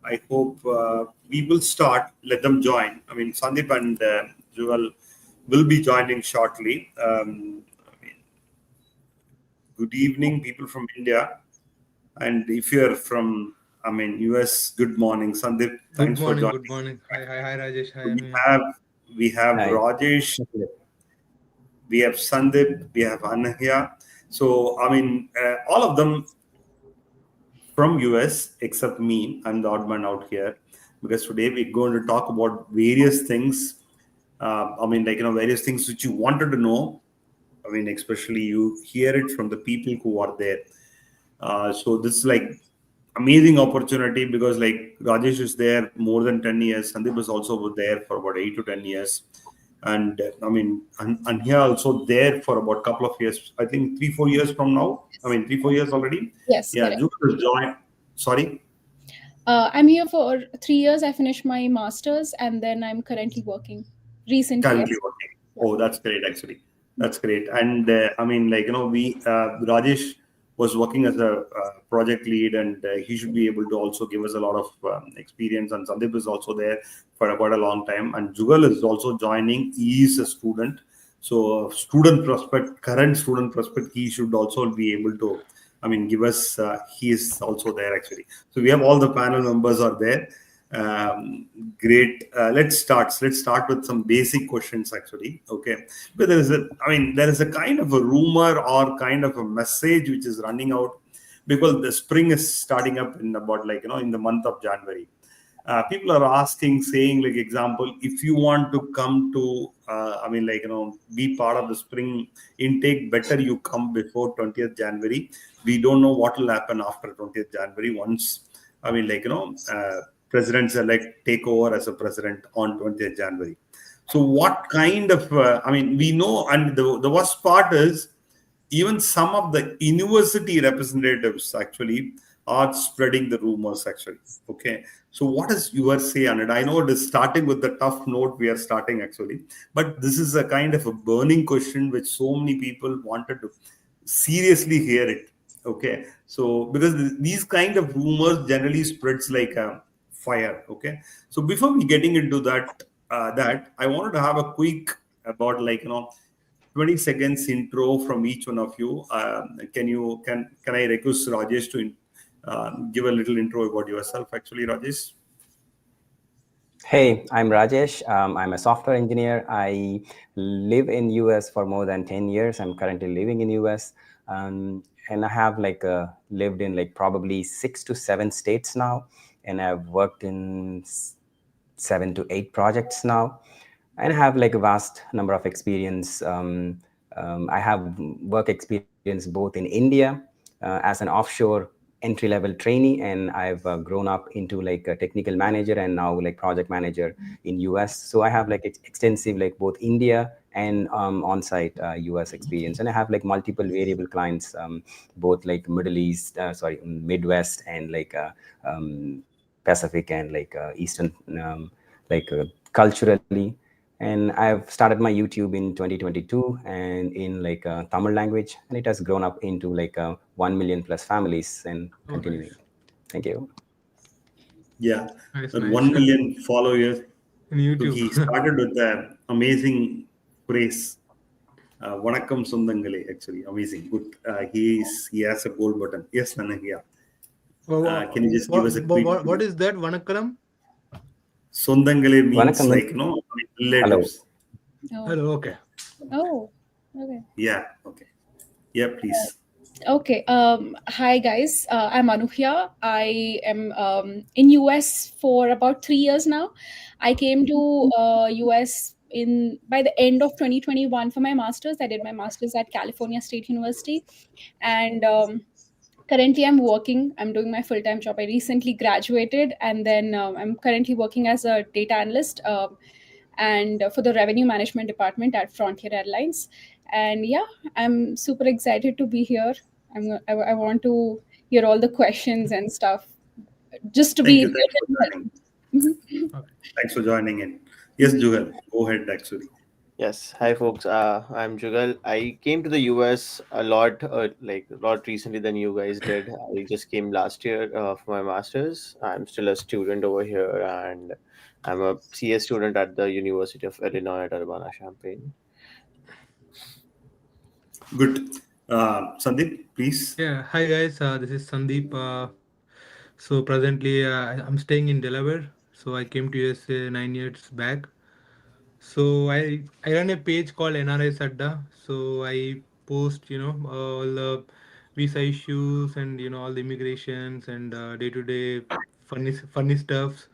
I hope we will start. Let them join. I mean, Sandeep and Jugal will be joining shortly. Good evening, people from India. And if you're from, US, good morning. Sandeep, Good thanks for morning, joining. good morning. Hi, Rajesh. Hi, We Anuya. have we have Hi. Rajesh, we have Sandeep, we have Anahya. So all of them from US except me. I'm the odd man out here because today we're going to talk about various things. Various things which you wanted to know. Especially you hear it from the people who are there. So this is like amazing opportunity because like Rajesh is there more than 10 years. Sandeep is also there for about 8 to 10 years. And here also there for about a couple of years. I think 3-4 years from now. 3-4 years already. Yes, Yeah, correct. Jude has joined. Sorry. I'm here for 3 years. I finished my master's and then I'm currently working. Recently, Currently yes. working. Yeah. Oh, that's great, actually. That's great. And we Rajesh was working as a project lead, and he should be able to also give us a lot of experience. And Sandeep is also there for quite a long time. And Jugal is also joining. He is a student, so current student prospect, he should also be able to. Give us. He is also there actually. So we have all the panel members are there. Great. Let's start. Let's start with some basic questions, actually. Okay. But there is a kind of a rumor or kind of a message which is running out because the spring is starting up in about in the month of January. People are asking, saying, like, example, if you want to come to, be part of the spring intake, better you come before 20th January. We don't know what will happen after 20th January once, presidents-elect take over as a president on 20th January. So what kind of, we know, and the worst part is, even some of the university representatives actually are spreading the rumors actually. Okay. So what is your say on it? I know it is starting with the tough note we are starting actually, but this is a kind of a burning question which so many people wanted to seriously hear it. Okay. So because these kind of rumors generally spreads like a fire. Okay. So before we getting into that I wanted to have a quick about 20 seconds intro from each one of you. Can I request Rajesh to give a little intro about yourself? Actually, Rajesh. Hey, I'm Rajesh. I'm a software engineer. I live in US for more than 10 years. I'm currently living in US. And I have lived in probably 6 to 7 states now. And I've worked in 7 to 8 projects now. And I have a vast number of experience. I have work experience both in India as an offshore entry-level trainee, and I've grown up into a technical manager and now project manager in US. So I have extensive both India and on-site US experience, and I have multiple variable clients, both Middle East, Midwest, and Pacific and Eastern, culturally. And I've started my YouTube in 2022 and in Tamil language, and it has grown up into 1 million plus families and Oh, continuing. nice. Thank you. Yeah, Nice, that nice. 1 million followers. In So YouTube. he started with the amazing phrase. Vanakkam Sundangale, actually amazing. Good. He has a gold button. Yes, Nanahia. Can you just give us a quick? What is that? Vanakaram? Sundangale means Vanakkam. Hello. relatives. Oh, Hello, okay. oh, okay. Yeah. Okay. Yeah, please. Okay. Hi guys. I'm Anuhya. I am in US for about 3 years now. I came to US in by the end of 2021 for my masters. I did my masters at California State University, and currently I'm working. I'm doing my full-time job. I recently graduated, and then I'm currently working as a data analyst. And for the revenue management department at Frontier Airlines. And yeah, I'm super excited to be here. I want to hear all the questions and stuff just to Thank be you. Thanks for there. joining. Mhm. Okay. Thanks for joining in. Yes, Jugal, go ahead, actually. Yes, hi folks. I'm Jugal. I came to the US a lot, like a lot recently than you guys did. I just came last year for my masters. I'm still a student over here, and I'm a CS student at the University of Illinois at Urbana-Champaign. Good. Sandeep, please. Yeah, hi guys. This is Sandeep. So presently, I'm staying in Delaware. So I came to USA 9 years back. So I run a page called NRS Adda. So I post all the visa issues and all the immigrations and day to day funny stuffs.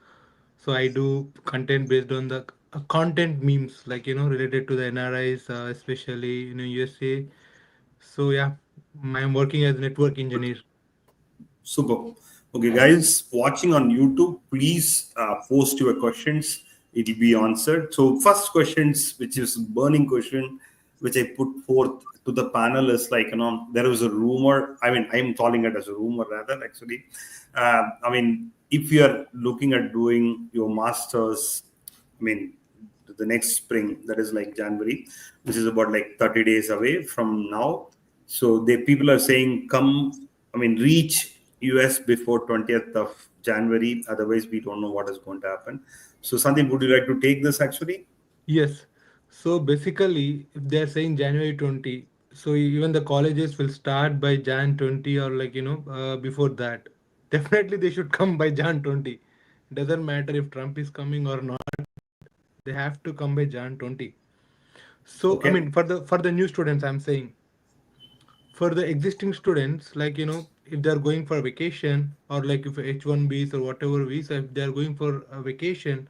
So I do content based on the content memes like related to the NRIs, especially USA. So yeah, I'm working as a network engineer. Super. Okay, guys, watching on YouTube, please post your questions. It will be answered. So, first questions, which is burning question, which I put forth to the panel is like, there was a rumor. I mean, I'm calling it as a rumor rather, actually. I mean, if you are looking at doing your masters, I mean, the next spring, that is like January, which is about like 30 days away from now. So the people are saying, come, I mean, reach US before 20th of January. Otherwise, we don't know what is going to happen. So, Sandeep, would you like to take this actually? Yes. So basically, if they're saying January 20, so even the colleges will start by Jan 20 or before that. Definitely they should come by Jan 20. Doesn't matter if Trump is coming or not. They have to come by Jan 20. So I Okay. mean for the new students I'm saying, for the existing students, if they're going for vacation or like if H1Bs or whatever visa, if they're going for a vacation,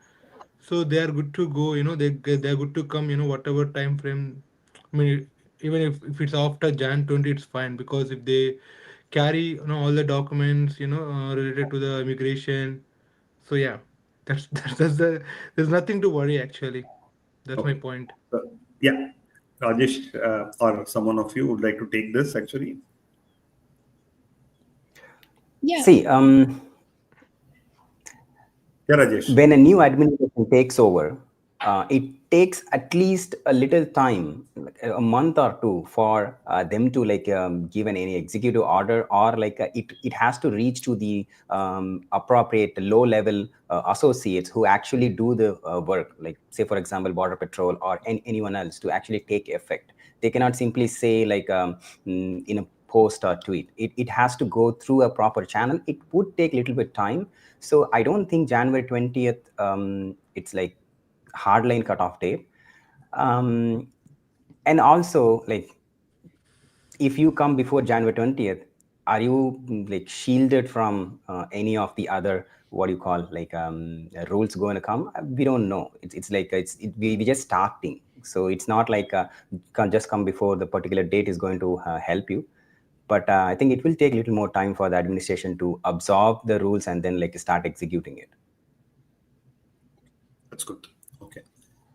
so they are good to go, they're good to come, whatever time frame. I mean, even if it's after Jan 20, it's fine, because if they carry all the documents related to the immigration, so yeah, that's the there's nothing to worry actually. That's my Okay. point. Yeah. Rajesh or someone of you would like to take this actually? Yeah. See, Yeah, Rajesh. when a new administration takes over, it takes at least a little time, like a month or two, for them to like give any executive order, or like it has to reach to the appropriate low level associates who actually do the work, like say for example border patrol or anyone else, to actually take effect. They cannot simply say like in a post or tweet. It has to go through a proper channel. It would take a little bit time. So I don't think January 20th, it's like hardline cutoff date. And also, like, if you come before January 20th, are you like shielded from any of the other, what do you call, like rules going to come? We don't know. It's like we just starting. So it's not like can just come before the particular date is going to help you. But I think it will take a little more time for the administration to absorb the rules and then like start executing it. That's good. Okay.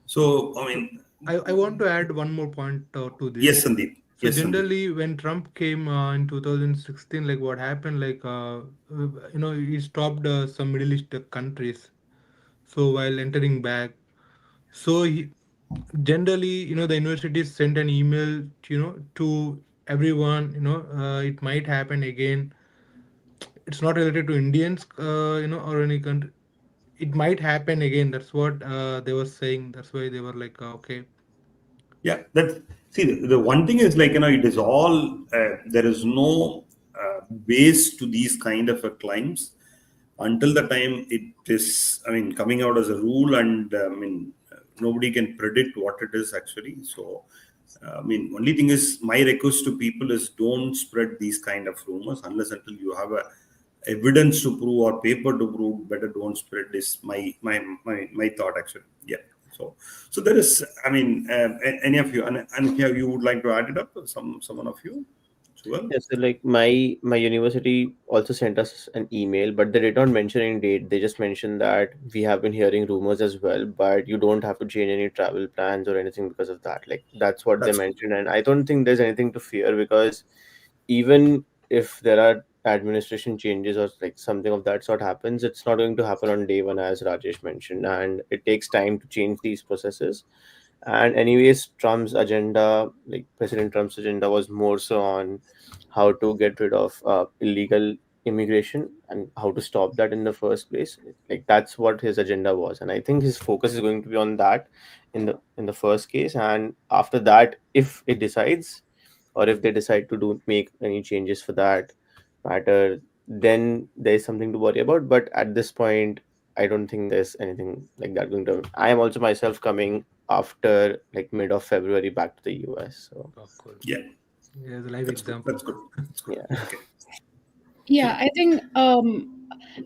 So, I So mean, I want to add one more point to yes, this. Sandeep. So Yes, Sandeep. generally, when Trump came in 2016, like what happened, he stopped some Middle East countries. So while entering back, so generally, the universities sent an email, to everyone. It might happen again. It's not related to Indians, or any country. It might happen again. That's what they were saying. That's why they were like, okay. Yeah, that's see the one thing is like it is all there is no base to these kind of claims until the time it is, I mean, coming out as a rule, and I mean nobody can predict what it is actually. So I mean, only thing is my request to people is don't spread these kind of rumors unless until you have a evidence to prove or paper to prove. Better don't spread this. My thought actually. Yeah. So so there is. I mean, any of you, and here you would like to add it up? Someone of you, well. Yeah, so like my university also sent us an email, but they did not mention any date. They just mentioned that we have been hearing rumors as well, but you don't have to change any travel plans or anything because of that. Like that's what they That's good. mentioned, and I don't think there's anything to fear, because even if there are administration changes or like something of that sort happens, it's not going to happen on day one, as Rajesh mentioned, and it takes time to change these processes. And anyways, Trump's agenda, like President Trump's agenda, was more so on how to get rid of illegal immigration and how to stop that in the first place. Like that's what his agenda was, and I think his focus is going to be on that in the first case. And after that, if it decides, or if they decide to do make any changes for that matter, then there's something to worry about. But at this point, I don't think there's anything like that going to. I am also myself coming after like mid of February back to the US. So Oh, cool. Yeah, Yeah, the live that's good. example. That's good. That's good. yeah. Okay. Yeah, I think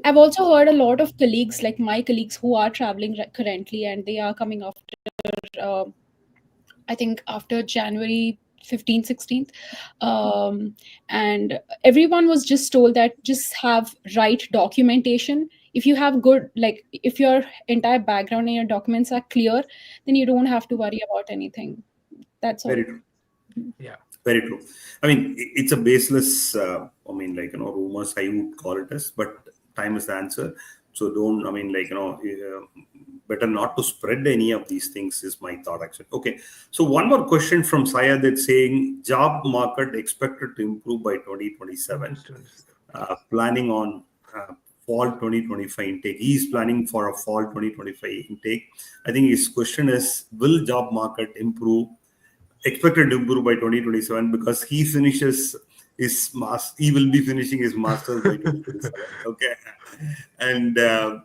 I've also heard a lot of colleagues, like my colleagues, who are traveling currently, and they are coming after, I think, after January 15th, 16th. And everyone was just told that just have right documentation. If you have good, like, if your entire background and your documents are clear, then you don't have to worry about anything. That's all. Very true. Yeah. Very true. I mean, it's a baseless, rumors, I would call it as, but time is the answer. So don't, better not to spread any of these things is my thought actually. Okay. So one more question from Syed that's saying job market expected to improve by 2027. Planning on fall 2025 intake. He is planning for a fall 2025 intake. I think his question is, will job market improve expected to improve by 2027 because he finishes his he will be finishing his master's by 2027. Okay. And I'll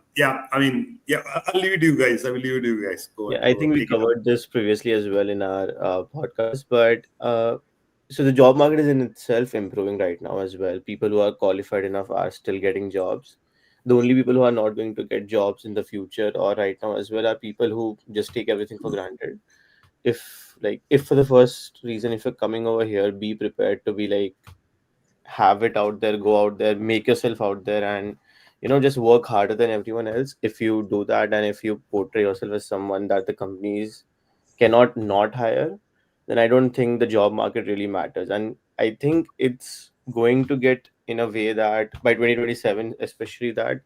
leave it to you guys. I will leave it to you guys. Yeah, I think we take it up. covered this previously as well in our podcast, but so the job market is in itself improving right now as well. People who are qualified enough are still getting jobs. The only people who are not going to get jobs in the future or right now as well are people who just take everything for granted. If for the first reason, if you're coming over here, be prepared to be like, have it out there, go out there, make yourself out there, and just work harder than everyone else. If you do that, and if you portray yourself as someone that the companies cannot not hire, then I don't think the job market really matters. And I think it's going to get in a way that by 2027 especially, that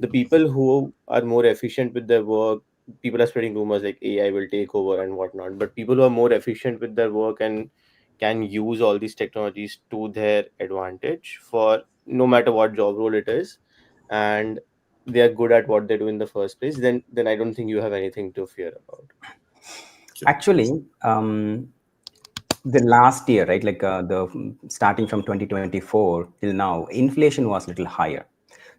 the people who are more efficient with their work, people are spreading rumors like AI will take over and whatnot, but people who are more efficient with their work and can use all these technologies to their advantage for no matter what job role it is, and they are good at what they do in the first place, then I don't think you have anything to fear about. Actually, the last year, right, like the starting from 2024 till now, inflation was a little higher.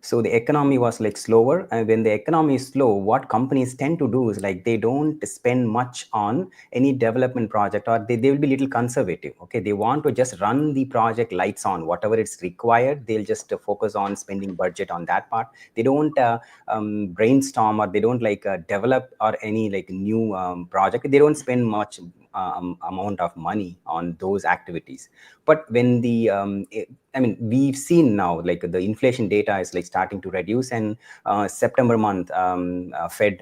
So the economy was like slower, and when the economy is slow, what companies tend to do is like they don't spend much on any development project, or they will be little conservative. Okay, they want to just run the project lights on, whatever it's required. They'll just focus on spending budget on that part. They don't brainstorm, or they don't like develop or any like new project. They don't spend much amount of money on those activities. But when the we've seen now like the inflation data is like starting to reduce, and September month Fed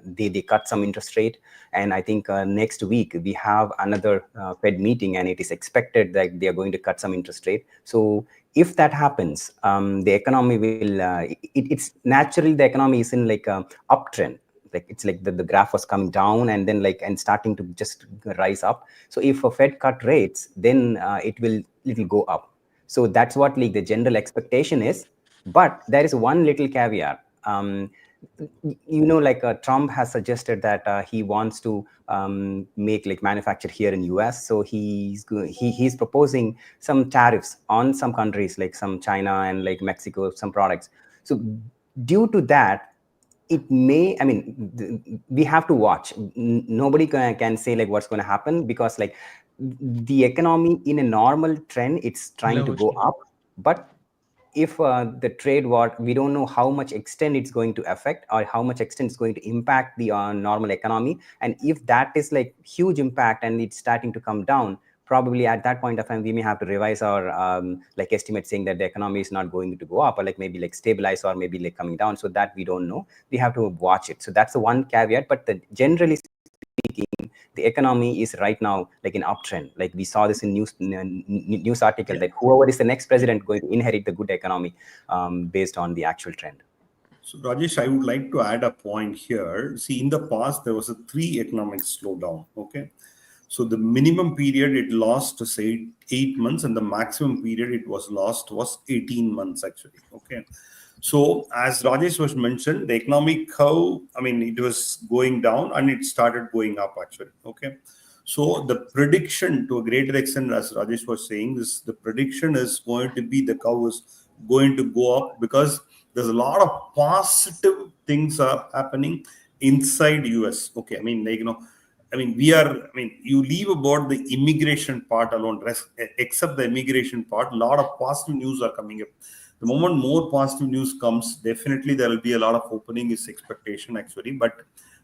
they cut some interest rate, and I think next week we have another Fed meeting, and it is expected that they are going to cut some interest rate. So if that happens, the economy will it's naturally the economy is in like a uptrend. Like it's like the graph was coming down and then like and starting to just rise up. So if a Fed cut rates, then it will go up. So that's what like the general expectation is. But there is one little caveat. Like Trump has suggested that he wants to make like manufacture here in US. So he's proposing some tariffs on some countries like some China and like Mexico, some products. So due to that, it may, we have to watch. Nobody can say like what's going to happen, because like the economy in a normal trend, it's trying to go up. But if the trade war, we don't know how much extent it's going to affect, or how much extent it's going to impact the normal economy. And if that is like huge impact and it's starting to come down, probably at that point of time we may have to revise our like estimate, saying that the economy is not going to go up, or like maybe like stabilize, or maybe like coming down. So that we don't know. We have to watch it. So that's the one caveat. But generally speaking, the economy is right now like an uptrend. Like we saw this in news article that whoever is the next president going to inherit the good economy based on the actual trend. So, Rajesh, I would like to add a point here. See, in the past, there was a three economic slowdown. Okay. So, the minimum period it lost to say 8 months, and the maximum period it was lost was 18 months, actually. Okay. So, as Rajesh was mentioned, the economic curve, I mean, it was going down and it started going up, actually. Okay. So, the prediction to a greater extent, as Rajesh was saying, is the prediction is going to be the curve is going to go up because there's a lot of positive things are happening inside US. Okay, I mean, like, I mean, you leave about the immigration part alone, except the immigration part, a lot of positive news are coming up. The moment more positive news comes, definitely there will be a lot of opening is expectation, actually. But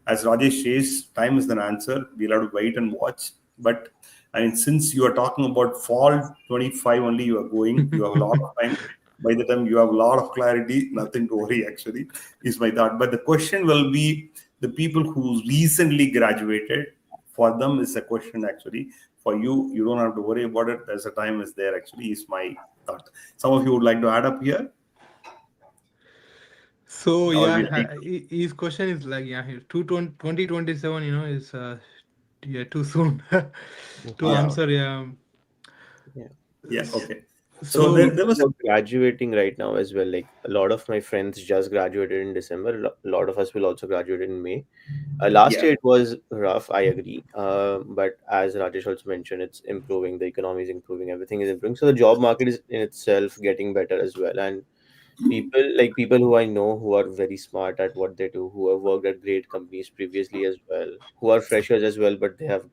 as Rajesh says, time is an answer. We'll have to wait and watch. But I mean, since you are talking about fall 25 only, you are going, you have a lot of time. By the time you have a lot of clarity, nothing to worry, actually, is my thought. But the question will be the people who recently graduated, for them is a question, actually. For you, you don't have to worry about it. There's a time is there, actually, is my thought. Some of you would like to add up here? So Or yeah, we'll take. his question is like, yeah, here 2027, is yeah, too soon to Okay. Yeah, answer. Yeah. Yeah. yeah, S- okay. So So So there was. about graduating right now as well. Like a lot of my friends just graduated in December. A lot of us will also graduate in May. Last Yeah. year it was rough, I agree. But as Rajesh also mentioned, it's improving. The economy is improving. Everything is improving. So the job market is in itself getting better as well. And people who I know who are very smart at what they do, who have worked at great companies previously as well, who are freshers as well, but they have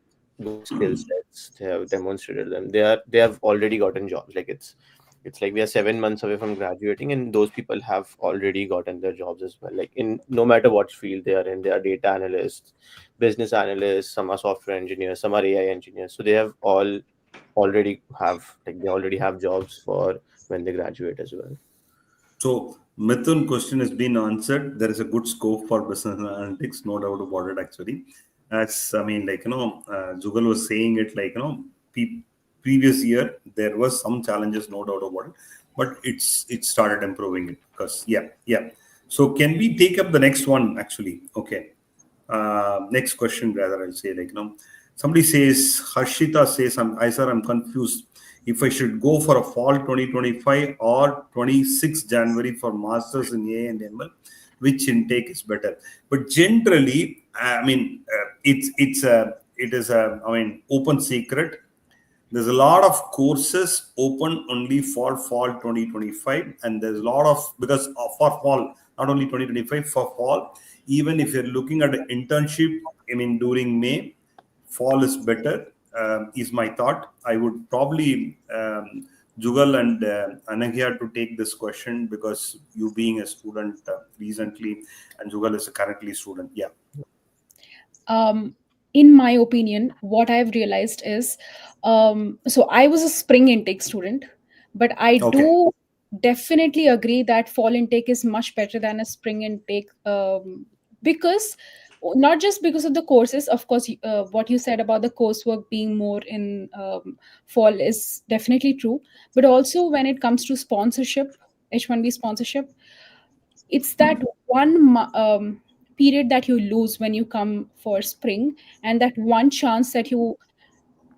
good skill sets. They have demonstrated them. They have already gotten jobs. Like it's like we are 7 months away from graduating, and those people have already gotten their jobs as well. Like in no matter what field they are in, they are data analysts, business analysts, some are software engineers, some are AI engineers. So they have already have jobs for when they graduate as well. So Mithun question has been answered. There is a good scope for business analytics, no doubt about it, actually. As I mean, like, Jugal was saying it, like, previous year there was some challenges, no doubt about it, but it started improving it because yeah, yeah. So can we take up the next one, actually? Okay. Next question, rather, I'll say, like, somebody says, Harshita says, I sir, I'm confused if I should go for a fall 2025 or 26 January for masters in A and ML, which intake is better. But generally, I mean, it is a, I mean, open secret. There's a lot of courses open only for fall 2025, and there's a lot of, because for fall, not only 2025, for fall, even if you're looking at an internship, I mean, during May, fall is better, is my thought. I would probably Jugal and Anagya to take this question because you being a student recently, and Jugal is a currently student. Yeah. um, in my opinion, what I've realized is, so I was a spring intake student, but I Okay. do definitely agree that fall intake is much better than a spring intake, because not just because of the courses, of course. What you said about the coursework being more in fall is definitely true, but also when it comes to sponsorship, H1B sponsorship, it's that period that you lose when you come for spring, and that one chance that you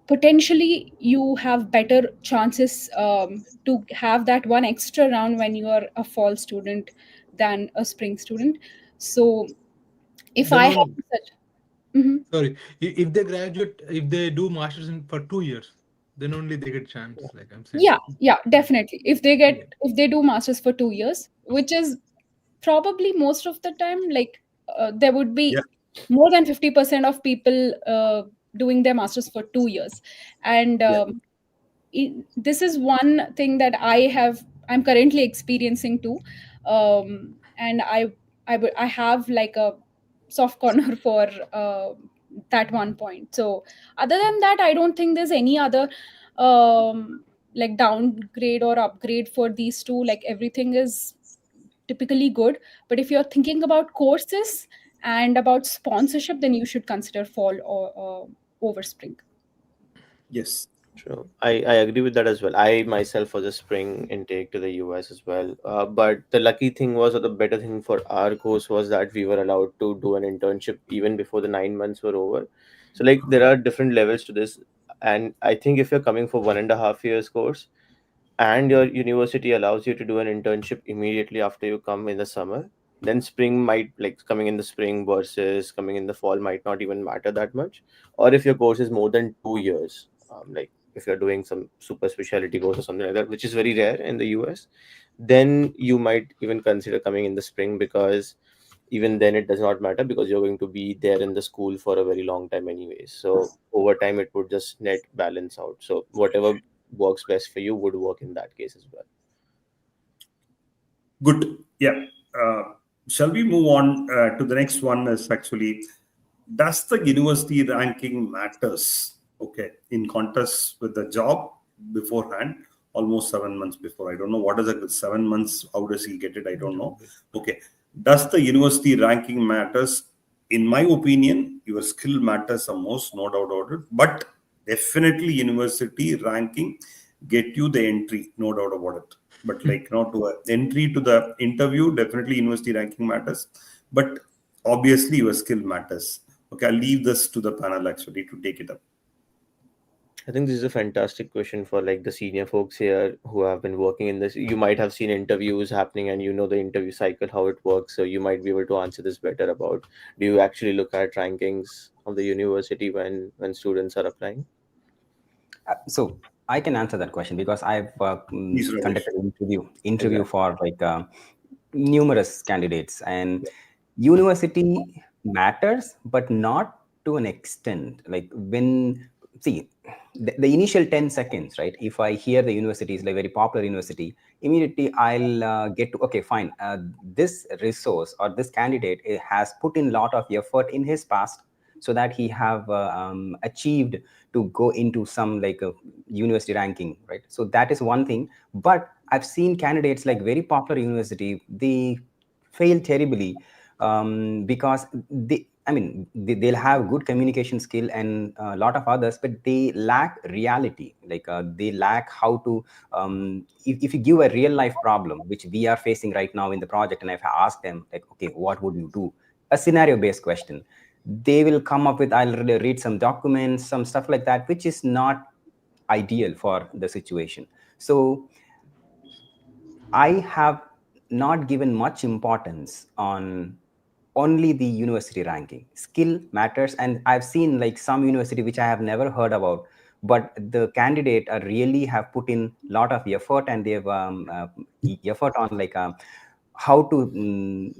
potentially you have better chances to have that one extra round when you are a fall student than a spring student. So if then I have on, such. Mhm. sorry, if they graduate, if they do masters in for 2 years, then only they get chance. Like I'm saying. Yeah, yeah, definitely. If they Yeah. get, if they do masters for 2 years, which is probably most of the time, like there would Yeah. be more than 50% of people doing their masters for 2 years. And Yeah. this is one thing that I'm currently experiencing too. And I have like a soft corner for that one point. So other than that, I don't think there's any other like downgrade or upgrade for these two. Like everything is typically good. But if you're thinking about courses and about sponsorship, then you should consider fall or over spring. Yes. True. I agree with that as well. I myself was a spring intake to the US as well. But the lucky thing was, or the better thing for our course was that we were allowed to do an internship even before the 9 months were over. So, like, there are different levels to this. And I think if you're coming for 1.5 years course, and your university allows you to do an internship immediately after you come in the summer, then spring might, like, coming in the spring versus coming in the fall might not even matter that much. Or if your course is more than 2 years, like if you're doing some super specialty course or something like that, which is very rare in the US, then you might even consider coming in the spring, because even then it does not matter, because you're going to be there in the school for a very long time anyways. So over time it would just net balance out. So whatever works best for you would work in that case as well. Good. Yeah. Uh, shall we move on to the next one? Is actually, does the university ranking matters? Okay, in contrast with the job beforehand, almost 7 months before. I don't know what is it. 7 months. How does he get it? I don't know. Okay. Does the university ranking matters? In my opinion, your skill matters the most, no doubt about it. But definitely, university ranking get you the entry, no doubt about it. But like not to entry to the interview, definitely university ranking matters. But obviously, your skill matters. Okay, I'll leave this to the panel actually to take it up. I think this is a fantastic question for, like, the senior folks here who have been working in this. You might have seen interviews happening and you know the interview cycle, how it works. So you might be able to answer this better about, do you actually look at rankings of the university when students are applying? So I can answer that question because I've Please, Rajesh. conducted interview Exactly. for like numerous candidates, and university matters, but not to an extent. Like when see the initial 10 seconds, right? If I hear the university is like very popular university, immediately I'll get to okay, fine. This resource or this candidate has put in a lot of effort in his past so that he have achieved to go into some like a university ranking, right? So that is one thing. But I've seen candidates like very popular university, they fail terribly because they'll have good communication skill and a lot of others, but they lack reality. Like they lack how to if you give a real life problem which we are facing right now in the project, and I've asked them like, okay, what would you do, a scenario based question, they will come up with, I'll really read some documents, some stuff like that, which is not ideal for the situation. So I have not given much importance on only the university ranking. Skill matters, and I've seen like some university which I have never heard about, but the candidate really have put in a lot of effort, and they've effort on like how to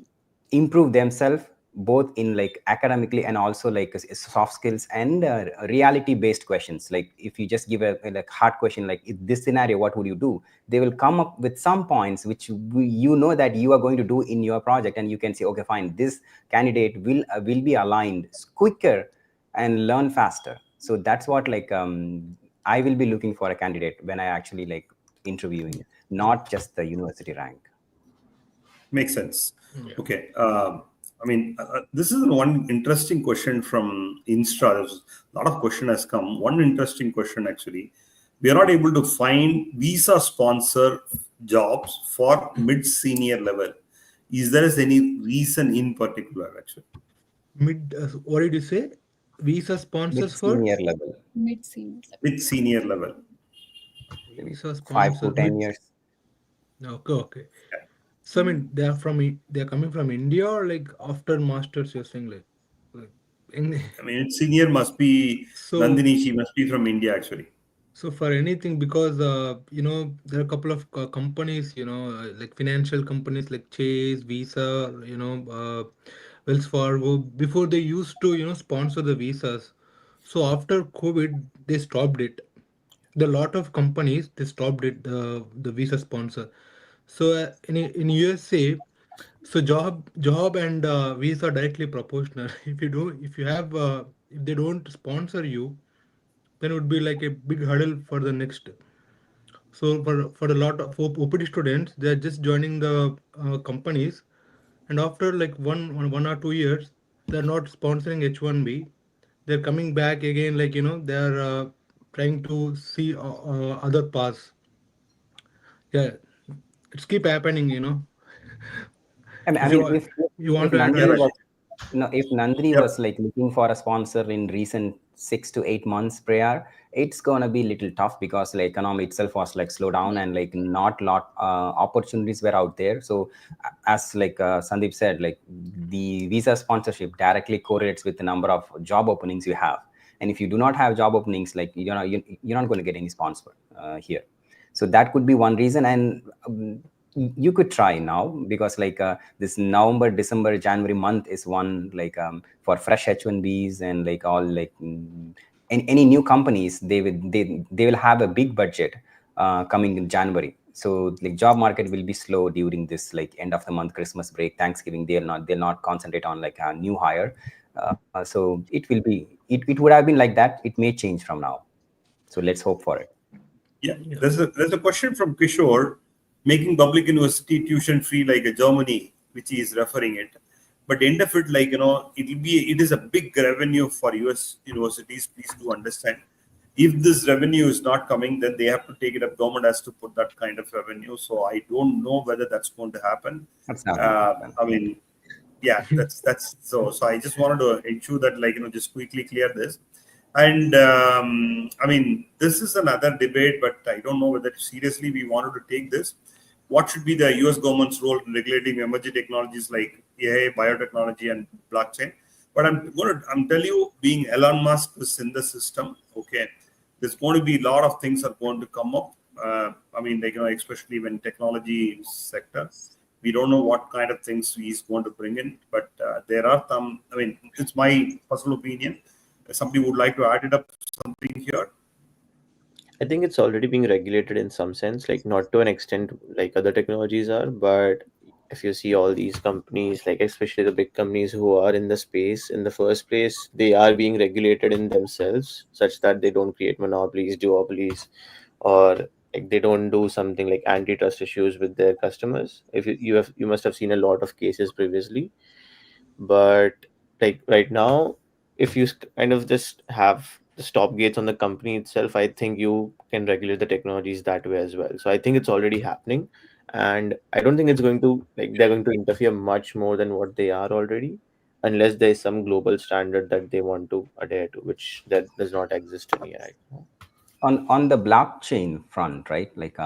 improve themselves both in like academically and also like soft skills and reality based questions. Like if you just give a like hard question like, in this scenario what would you do, they will come up with some points which you know that you are going to do in your project, and you can say okay fine, this candidate will be aligned quicker and learn faster. So that's what like I will be looking for a candidate when I actually like interviewing, not just the university rank. Makes sense. Yeah. Okay. This is one interesting question from Insta. There's a lot of question has come. One interesting question actually. We are not able to find visa sponsor jobs for mid senior level. Is there any reason in particular actually? What did you say? Visa With sponsors for senior level, Mid senior. Mid senior level. maybe visa 5 to sponsors 10 years. Okay, okay. So I mean, they're coming from India, or like after masters, you're saying like in, I mean, senior must be so Nandini. She must be from India actually. so for anything, because there are a couple of companies, like financial companies like Chase, Visa, Wells Fargo. Before they used to sponsor the visas. So after COVID, they stopped it. The lot of companies, they stopped it, the visa sponsor. So in USA, so job and visa are directly proportional. If they don't sponsor you, then it would be like a big hurdle for the next. So for a lot of OPD students, they are just joining the companies, and after like 1 or 2 years, they're not sponsoring H1B. They're coming back again, like they are. trying to see other paths. Yeah, it's keep happening. I If mean, you you if want to add, Yeah, Nandri Rajesh? was Rajesh. no, if Nandri Yeah. was like looking for a sponsor in recent 6 to 8 months prior, it's gonna be little tough because like economy itself was like slow down and like not lot opportunities were out there. So as like Sandeep said, like the visa sponsorship directly correlates with the number of job openings you have. And if you do not have job openings, like you're not going to get any sponsor here. So that could be one reason. And you could try now because like this November, December, January month is one like for fresh H1Bs and like all like any new companies, they will have a big budget coming in January. So like job market will be slow during this like end of the month, Christmas break, Thanksgiving. They'll not concentrate on like a new hire. So it will be it would have been like that. It may change from now. So let's hope for it. Yeah, Yeah. there's a question from Kishore, making public university tuition free like a Germany, which he is referring it. But the end of it, like it is a big revenue for US universities. Please do understand. If this revenue is not coming, then they have to take it up. Government has to put that kind of revenue. So I don't know whether that's going to happen. That's not going to happen. I mean, yeah, that's so I just wanted to ensure that just quickly clear this. And I mean, this is another debate, but I don't know whether seriously we wanted to take this. What should be the US government's role in regulating emerging technologies like AI, biotechnology, and blockchain? But I'm telling you, being Elon Musk is in the system, okay, there's going to be a lot of things are going to come up. I mean, especially when technology sector, we don't know what kind of things he's going to bring in, but there are some. I mean, it's my personal opinion. Somebody would like to add it up something here. I think it's already being regulated in some sense, like not to an extent like other technologies are, but if you see all these companies, like especially the big companies who are in the space in the first place, they are being regulated in themselves such that they don't create monopolies, duopolies, or like they don't do something like antitrust issues with their customers. If you must have seen a lot of cases previously, but like right now, if you kind of just have the stop gates on the company itself, I think you can regulate the technologies that way as well. So I think it's already happening, and I don't think it's going to like they're going to interfere much more than what they are already, unless there's some global standard that they want to adhere to, which that does not exist any right now. On the blockchain front, right? Like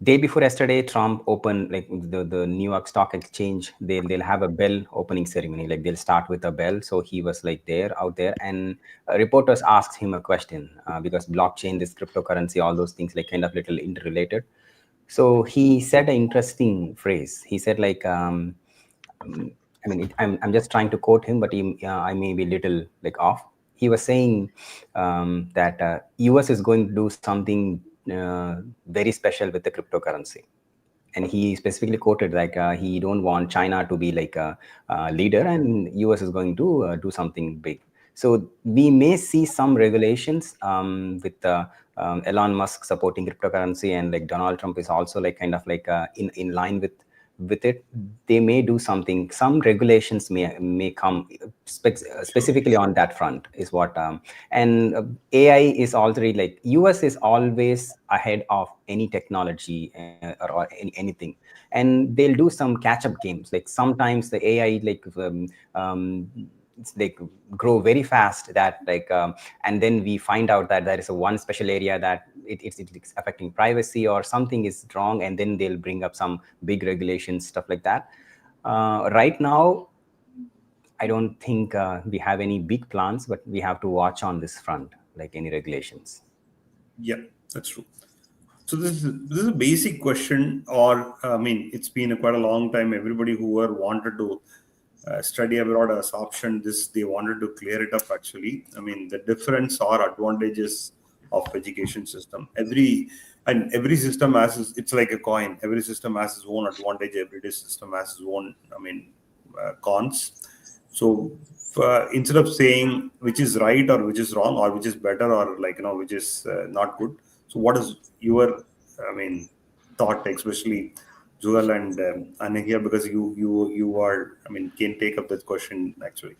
day before yesterday, Trump opened like the New York Stock Exchange. They'll have a bell opening ceremony. Like they'll start with a bell. So he was like there out there, and reporters asked him a question because blockchain, this cryptocurrency, all those things like kind of little interrelated. So he said an interesting phrase. He said like I mean, I'm just trying to quote him, but I may be a little like off. He was saying that US is going to do something very special with the cryptocurrency. And he specifically quoted like he don't want China to be like a leader, and US is going to do something big. So we may see some regulations with Elon Musk supporting cryptocurrency, and like Donald Trump is also like kind of like in line with it. They may do something. Some regulations may come specifically on that front is what and AI is already like US is always ahead of any technology or anything, and they'll do some catch up games. Like sometimes the AI like like grow very fast that like and then we find out that there is a one special area that it's affecting privacy or something is wrong, and then they'll bring up some big regulations, stuff like that. Right now I don't think we have any big plans, but we have to watch on this front, like any regulations. Yeah, that's true. So this is a basic question, or I mean, it's been quite a long time. Everybody who were wanted to study abroad as option, this they wanted to clear it up. Actually, I mean, the difference or advantages of education system. Every system has it's like a coin. Every system has its own advantage. Every system has its own. I mean, cons. So instead of saying which is right or which is wrong or which is better or which is not good, so what is your I mean thought, especially Joel and Anna here, because you are I mean can take up that question actually.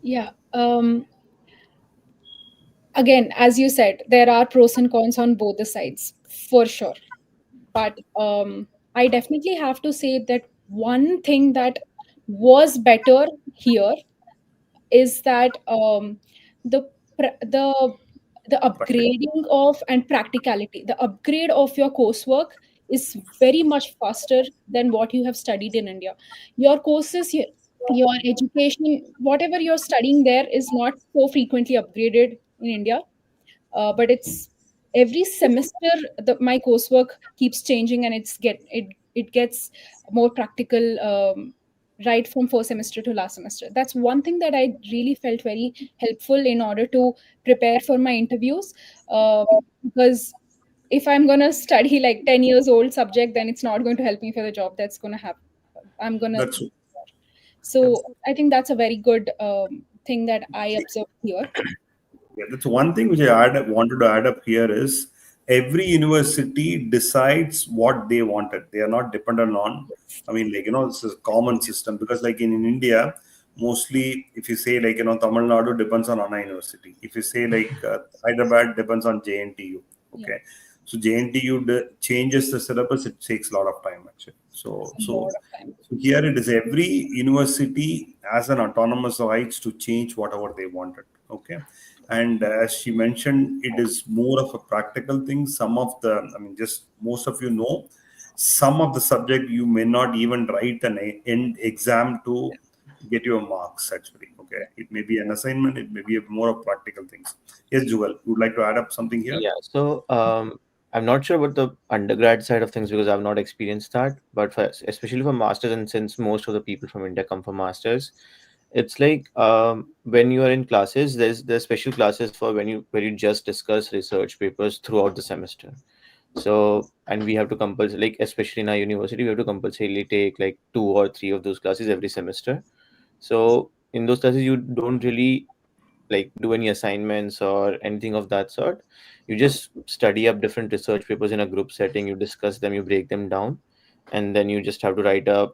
Yeah. again, as you said, there are pros and cons on both the sides for sure. But I definitely have to say that one thing that was better here is that the the Practical. upgrading of and practicality, the upgrade of your coursework is very much faster than what you have studied in India. Your courses, your education, whatever you're studying there is not so frequently upgraded in India. But it's every semester my coursework keeps changing, and it gets more practical, right from first semester to last semester. That's one thing that I really felt very helpful in order to prepare for my interviews. Because if I'm going to study like 10 years old subject, then it's not going to help me for the job that's going to have I'm going to. That's So I think that's a very good thing that I observed here. Yeah, that's one thing which wanted to add up here is every university decides what they wanted. They are not dependent on, I mean, like, this is a common system because, like, in India, mostly if you say, like, Tamil Nadu depends on Anna University. If you say, like, Hyderabad depends on JNTU. Yeah, Okay. So JNTU changes the syllabus, it takes a lot of time actually. it's So, a lot of time. so here it is every university has an autonomous rights to change whatever they wanted. Okay. And as she mentioned, it is more of a practical thing. Some of the, I mean, just most of some of the subject you may not even write an end exam to get your marks actually. Okay. It may be an assignment, it may be more of practical things. Yes, Jugal, would like to add up something here? Yeah, so I'm not sure about the undergrad side of things because I've not experienced that. But especially for masters, and since most of the people from India come for masters, it's like when you are in classes, there's special classes for where you just discuss research papers throughout the semester. So, and we have to compulsory, like especially in our university, we have to compulsorily take like 2 or 3 of those classes every semester. So in those classes, you don't really like do any assignments or anything of that sort. You just study up different research papers in a group setting, you discuss them, you break them down, and then you just have to write a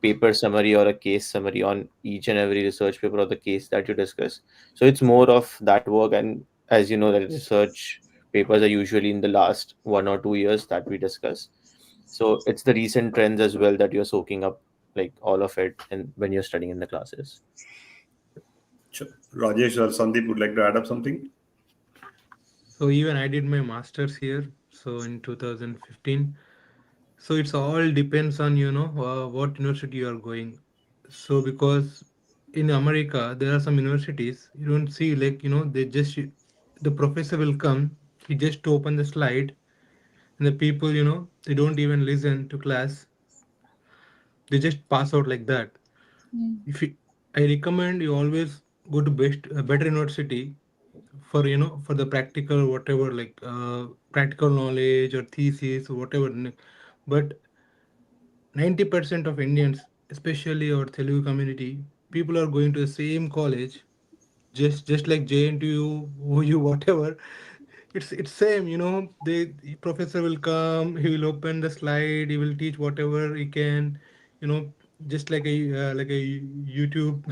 paper summary or a case summary on each and every research paper or the case that you discuss. So it's more of that work. And as you know, that research papers are usually in the last 1 or 2 years that we discuss. So it's the recent trends as well that you're soaking up like all of it and when you're studying in the classes. Sure. Rajesh or Sandeep would like to add up something? So even I did my masters here. So in 2015. So it's all depends on what university you are going. So because in America there are some universities you don't see, like they just the professor will come, he just open the slide, and the people they don't even listen to class, they just pass out like that. Mm. If you, I recommend you always go to better university for for the practical whatever, like practical knowledge or thesis or whatever. But 90% of Indians, especially our Telugu community, people are going to the same college, just like JNTU, OU, whatever. It's same, the professor will come, he will open the slide, he will teach whatever he can, you know, just like a YouTube.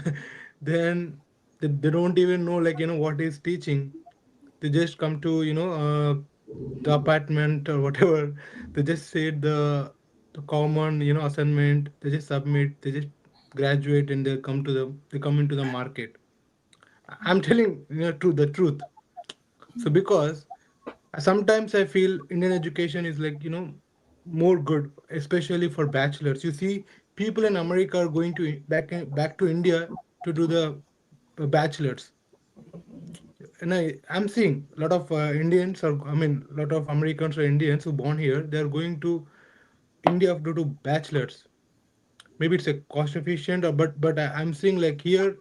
Then they don't even know, like what he's teaching. They just come to the apartment or whatever. They just say the common assignment, they just submit, they just graduate, and they come into the market. I'm telling the truth. So because sometimes I feel Indian education is like more good, especially for bachelors. You see, people in America are going to back to India to do the bachelors. And I'm seeing a lot of Indians, or I mean, a lot of Americans or Indians who born here, they are going to India to do bachelors. Maybe it's a cost efficient, or I'm seeing like here,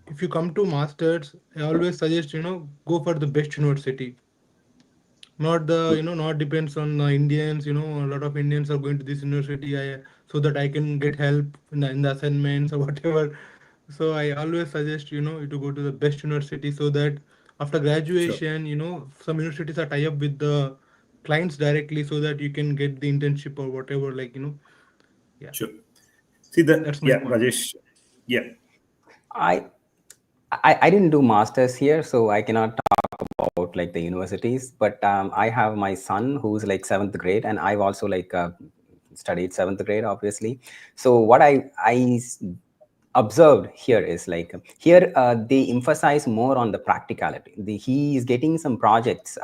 if you come to masters, I always suggest go for the best university. Not the not depends on Indians. A lot of Indians are going to this university, so that I can get help in the assignments or whatever. So I always suggest you to go to the best university, so that after Sure. graduation, some universities are tie up with the clients directly, so that you can get the internship or whatever, like yeah, Sure. See that, that's my yeah, point. Rajesh. Yeah. I I didn't do masters here, so I cannot talk about like the universities, but I have my son who's like 7th grade, and I've also like studied 7th grade, obviously. So what I observed here is like here they emphasize more on the practicality. He is getting some projects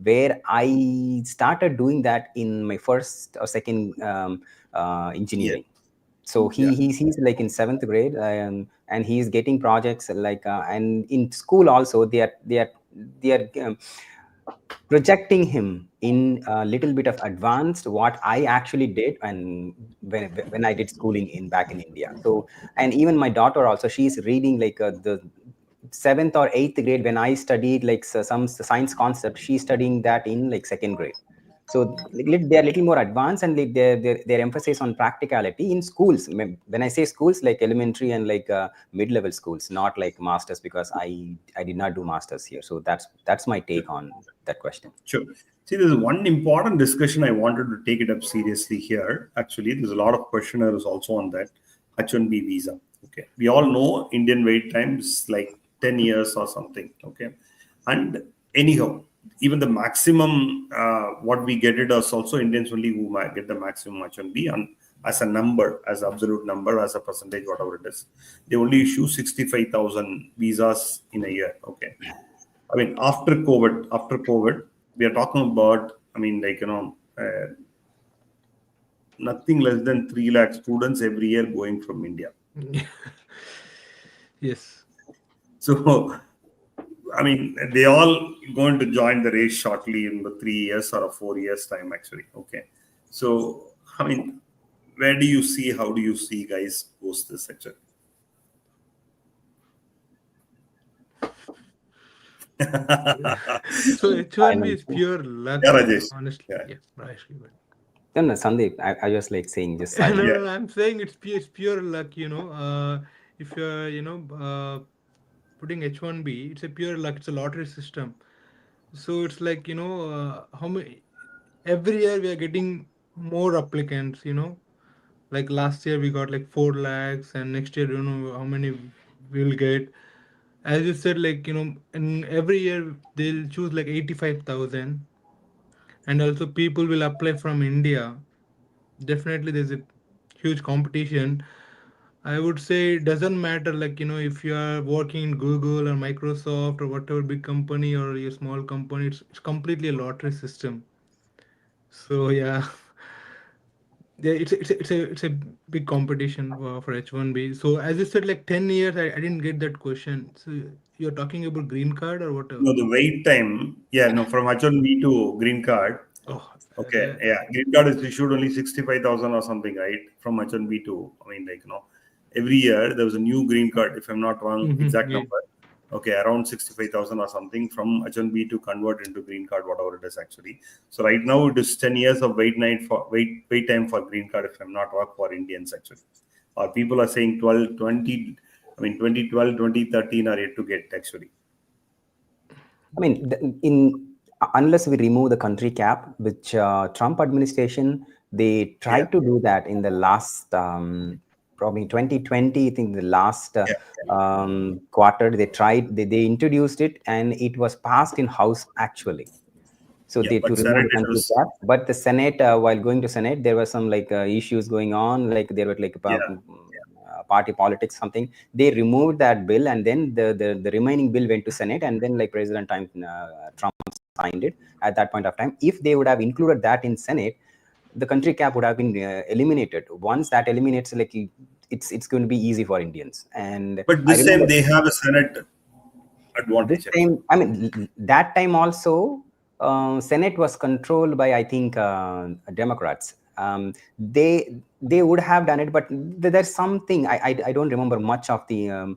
where I started doing that in my first or second Yeah. engineering. So Yeah. he's like in 7th grade, and he's getting projects like and in school also they are projecting him in a little bit of advanced what I actually did and when I did schooling in back in India. So, and even my daughter also, she's reading like the 7th or 8th grade when I studied like some science concept. She's studying that in like 2nd grade. So they're a little more advanced, and like their emphasis on practicality in schools. When I say schools, like elementary and like mid-level schools, not like masters, because I did not do masters here. So that's my take on that question. Sure. See, there's one important discussion I wanted to take it up seriously here. Actually, there's a lot of questionnaires also on that H1B visa. Okay. We all know Indian wait time is like 10 years or something. Okay. And anyhow, even the maximum, what we get it as also Indians only who might get the maximum H1B and as a number, as absolute number, as a percentage, whatever it is. They only issue 65,000 visas in a year. Okay. I mean, after COVID, we are talking about, I mean, like, nothing less than 3 lakh students every year going from India. Yes. So, I mean, they all going to join the race shortly in the 3 years or a 4 years time, actually. Okay. So, I mean, where do you see, how do you see guys post this actually? So I H1B mean, is pure luck, Yeah, Rajesh. honestly. Yeah. Yeah, actually. no, Sandeep, I was like saying just No, silent. Yeah. no, no, I'm saying it's pure luck, if you're, putting H1B, it's a pure luck. It's a lottery system. So it's like, how many, every year we are getting more applicants, like last year we got like 4 lakhs, and next year, how many we'll get. As you said, like, in every year they'll choose like 85,000, and also people will apply from India. Definitely there's a huge competition. I would say it doesn't matter, like, if you are working in Google or Microsoft or whatever big company or your small company, it's completely a lottery system. So yeah, yeah, it's a big competition for H1B. So as you said, like 10 years, I didn't get that question. So you're talking about green card or whatever? No, the wait time, yeah, no, from H1B to green card. Oh, Okay, yeah, green card is issued only 65,000 or something, right? From H1B to, I mean, like, every year there was a new green card, if I'm not wrong, exact yeah. number. Okay, around 65,000 or something from H1B to convert into green card, whatever it is actually. So right now it is 10 years of wait time for green card, if I'm not wrong, for Indians actually. Or people are saying 12, 20, I mean, 2012, 2013 are yet to get actually. I mean, unless we remove the country cap, which Trump administration, they Yeah, tried to do that in the last probably 2020. I think the last yeah, quarter they tried. They introduced it, and it was passed in House actually. So yeah. they to But remove Senate, the it country was, cap, but the Senate, while going to Senate, there were some like issues going on, like there were like yeah, party politics, something. They removed that bill, and then the remaining bill went to Senate, and then like Trump signed it at that point of time. If they would have included that in Senate, the country cap would have been eliminated. Once that eliminates, like it's going to be easy for Indians. And but I this time remember they have a Senate this advantage time, actually. I mean, that time also, Senate was controlled by, I think, Democrats. They would have done it, but there's something I don't remember much of the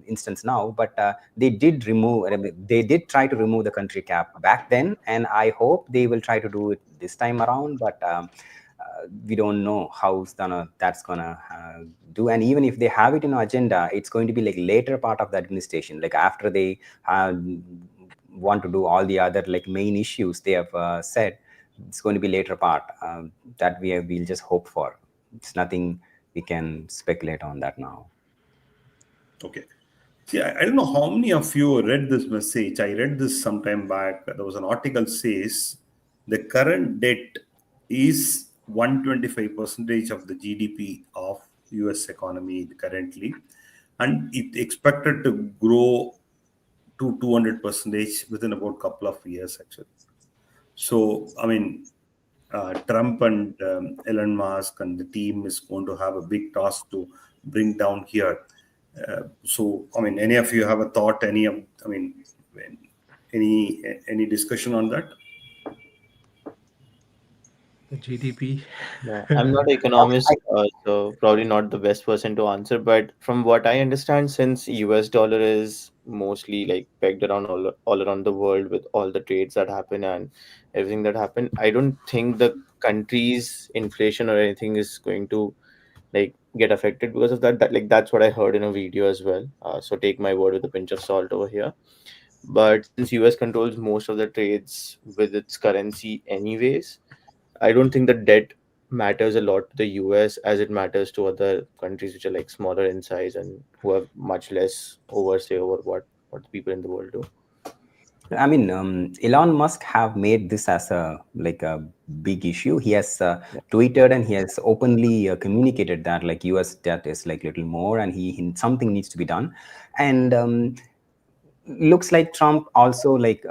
instance now, but they did try to remove the country cap back then, and I hope they will try to do it this time around. But we don't know that's gonna do. And even if they have it in agenda, it's going to be like later part of the administration, like after they want to do all the other like main issues they have said. It's going to be later part that we'll just hope for. It's nothing we can speculate on that now. Okay. See, I don't know how many of you read this message. I read this sometime back. There was an article says the current debt is 125 percentage of the GDP of US economy currently, and it expected to grow to 200 percentage within about couple of years actually. So I mean, Trump and Elon Musk and the team is going to have a big task to bring down here. So, I mean, any of you have a thought? I mean, any discussion on that? GDP. Yeah, I'm not an economist, so probably not the best person to answer. But from what I understand, since US dollar is mostly like pegged around all around the world with all the trades that happen and everything that happen, I don't think the country's inflation or anything is going to like get affected because of that. Like that's what I heard in a video as well. So take my word with a pinch of salt over here. But since US controls most of the trades with its currency anyways, I don't think the debt matters a lot to the US as it matters to other countries which are like smaller in size and who have much less oversight over what the people in the world do. I mean, Elon Musk have made this as a like a big issue. He has Yeah. tweeted and he has openly communicated that like U.S. debt is like little more, and something needs to be done. And looks like Trump also like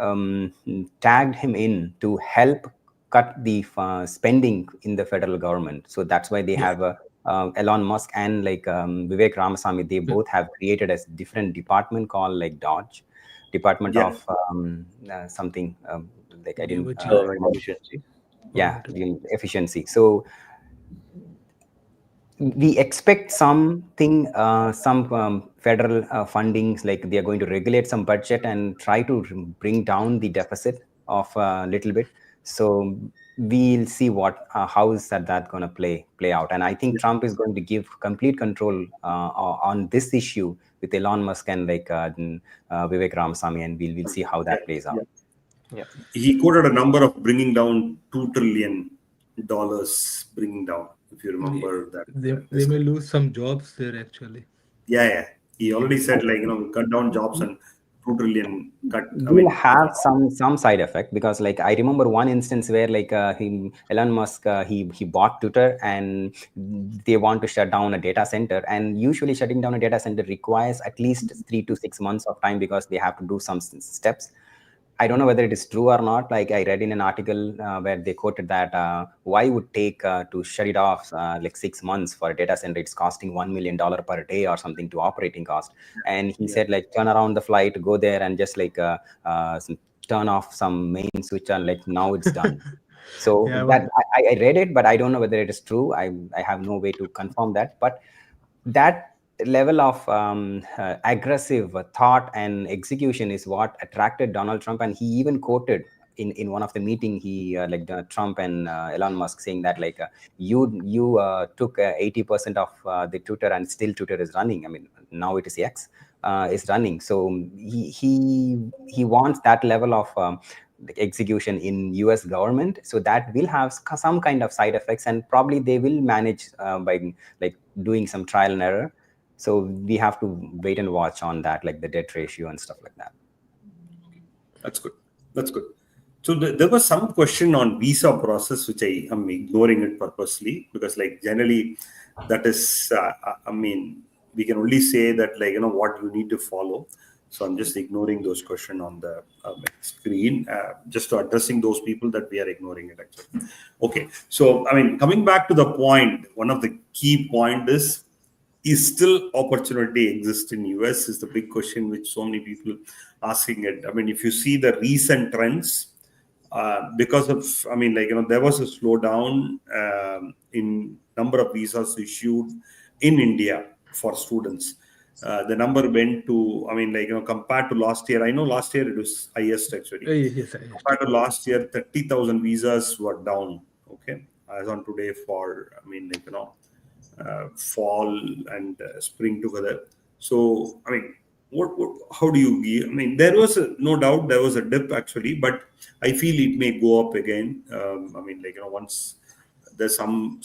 tagged him in to help cut the spending in the federal government. So that's why they Yeah. have Elon Musk and like Vivek Ramaswamy. They Yeah. both have created a different department called like Dodge, Department Yeah, of something like I didn't. DOG. Government efficiency. Yeah, Government. the efficiency. So we expect something, some federal fundings, like they are going to regulate some budget and try to bring down the deficit of a little bit. So we'll see what, how is that going to play out. And I think Trump is going to give complete control on this issue with Elon Musk and like Vivek Ramaswamy, and we'll see how yeah, that plays yeah. out. Yeah. He quoted a number of bringing down $2 trillion, bringing down. If you Yeah. remember that They may discussion. lose some jobs there actually. Yeah, yeah. He already said like we cut down jobs and 2 trillion cut. I Will mean, have some side effect, because like I remember one instance where like Elon Musk he bought Twitter, and they want to shut down a data center, and usually shutting down a data center requires at least 3 to 6 months of time because they have to do some steps. I don't know whether it is true or not. Like I read in an article where they quoted that why would take to shut it off like 6 months for a data center? It's costing $1 million per day or something to operating cost. And he yeah, said like turn around the flight, go there and just like turn off some main switch, and like now it's done. So Yeah, that I read it, but I don't know whether it is true. I have no way to confirm that. But that level of aggressive thought and execution is what attracted Donald Trump. And he even quoted in one of the meeting, he like Trump and Elon Musk saying that like you took 80% of the Twitter, and still Twitter is running. I mean, now it is X is running. So he wants that level of like execution in US government, so that will have some kind of side effects, and probably they will manage by like doing some trial and error. So we have to wait and watch on that, like the debt ratio and stuff like that. that's good. That's good. So there was some question on visa process, which I am ignoring it purposely because, like, generally, that is, I mean, we can only say that, like, what you need to follow. So I'm just ignoring those questions on the screen, just to addressing those people that we are ignoring it actually. Okay. So, I mean, coming back to the point, one of the key point is still opportunity exist in US is the big question which so many people asking it. I mean, if you see the recent trends, because of, I mean, like, there was a slowdown in number of visas issued in India for students. The number went to, I mean, like, compared to last year, I know last year it was highest actually. yes, I Compared to last year, 30,000 visas were down. Okay. As on today for, I mean, like, fall and spring together. So, I mean, how do you give? I mean, there was no doubt there was a dip actually, but I feel it may go up again. I mean, like, once there's some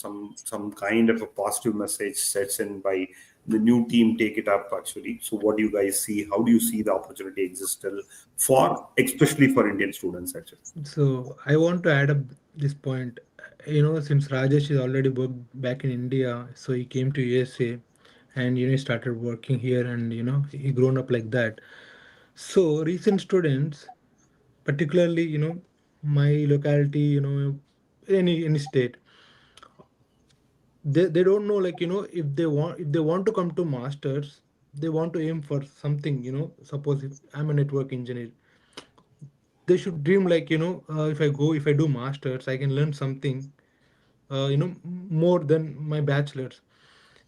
kind of a positive message sets in by the new team take it up actually. So what do you guys see? How do you see the opportunity exists still for, especially for Indian students actually? So I want to add up this point. Since Rajesh is already worked back in India, so he came to USA, and he started working here, and he grown up like that. So recent students, particularly my locality, any state, they don't know, like if they want to come to masters, they want to aim for something. Suppose if I'm a network engineer, they should dream like if I do masters, I can learn something more than my bachelor's.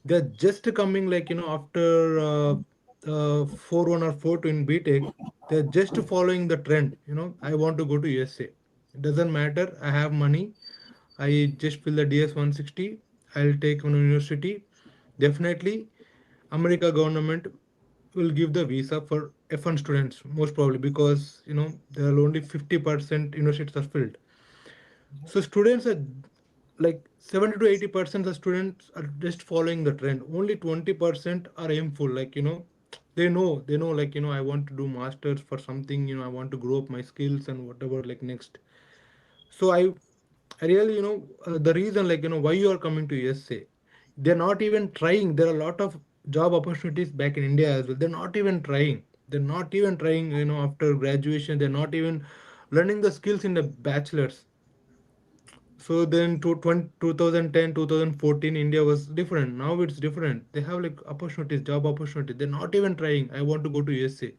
They're just coming like after 4-1 or 4-2 in BTech. They're just following the trend. I want to go to USA. It doesn't matter, I have money, I just fill the DS 160, I'll take one university. Definitely America government will give the visa for F1 students, most probably, because there are only 50% universities are filled. So students are like 70 to 80% of students are just following the trend. Only 20% are aimful. Like they know like I want to do masters for something. I want to grow up my skills and whatever like next. So I really the reason like why you are coming to USA. They're not even trying. There are a lot of job opportunities back in India as well. They're not even trying. They're not even trying. After graduation, they're not even learning the skills in the bachelor's. So then to 2010, 2014, India was different. Now it's different. They have like opportunities, job opportunities. They're not even trying. I want to go to USA.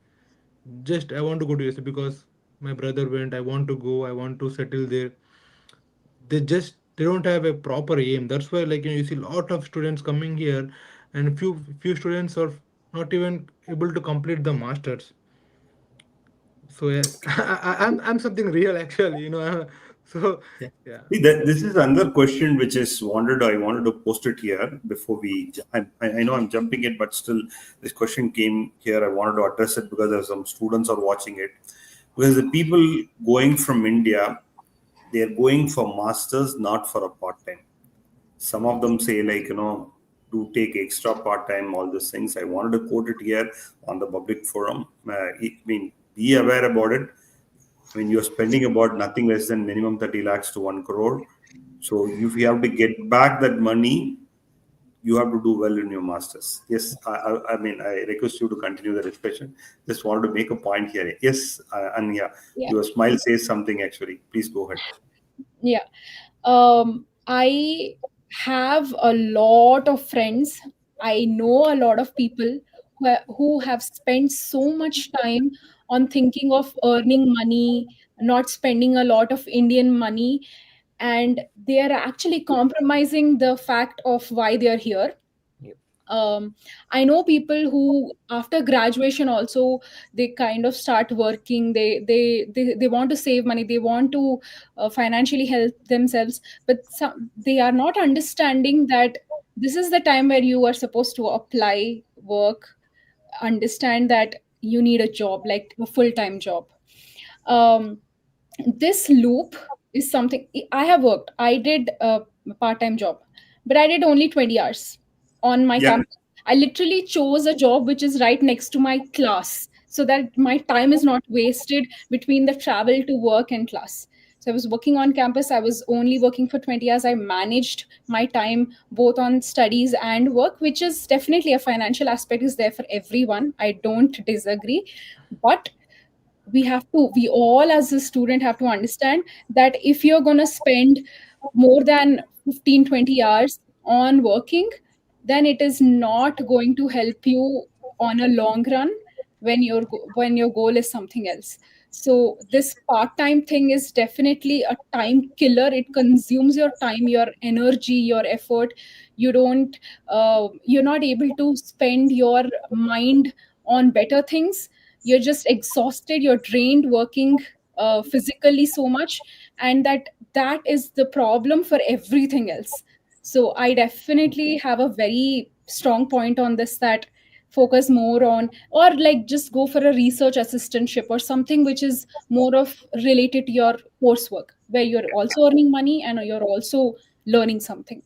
Just I want to go to USA because my brother went. I want to go. I want to settle there. They don't have a proper aim. That's why like you see a lot of students coming here, and few students are not even able to complete the masters. So yes, I'm something real actually. So Yeah. yeah. See, that this is another question which is wanted. I wanted to post it here before we. I know I'm jumping it, but still, this question came here. I wanted to address it because there some students are watching it. Because the people going from India, they are going for masters, not for a part time. Some of them say like to take extra part time, all these things. I wanted to quote it here on the public forum. I mean, be aware about it. I mean, you're spending about nothing less than minimum 30 lakhs to 1 crore. So if you have to get back that money, you have to do well in your masters. Yes, I mean, I request you to continue the discussion. Just wanted to make a point here. Yes, and yeah, Yeah. your smile says something actually. Please go ahead. Yeah. I have a lot of friends. I know a lot of people who have spent so much time on thinking of earning money, not spending a lot of Indian money, and they are actually compromising the fact of why they are here. Yep. I know people who after graduation also they kind of start working. They want to save money, they want to financially help themselves, but they are not understanding that this is the time where you are supposed to apply work, understand that you need a job, like a full-time job. um, this loop is something I have worked. I did a part-time job, but I did only 20 hours on my Yeah, campus. I literally chose a job which is right next to my class so that my time is not wasted between the travel to work and class. So I was working on campus. I was only working for 20 hours. I managed my time both on studies and work, which is definitely a financial aspect is there for everyone. I don't disagree. But we all as a student have to understand that if you're going to spend more than 15-20 hours on working, then it is not going to help you on a long run when your goal is something else. So this part-time thing is definitely a time killer. It consumes your time, your energy, your effort. You're not able to spend your mind on better things. You're just exhausted, you're drained working physically so much, and that is the problem for everything else. So I definitely have a very strong point on this, that focus more on, or like just go for a research assistantship or something which is more of related to your coursework, where you're also earning money and you're also learning something.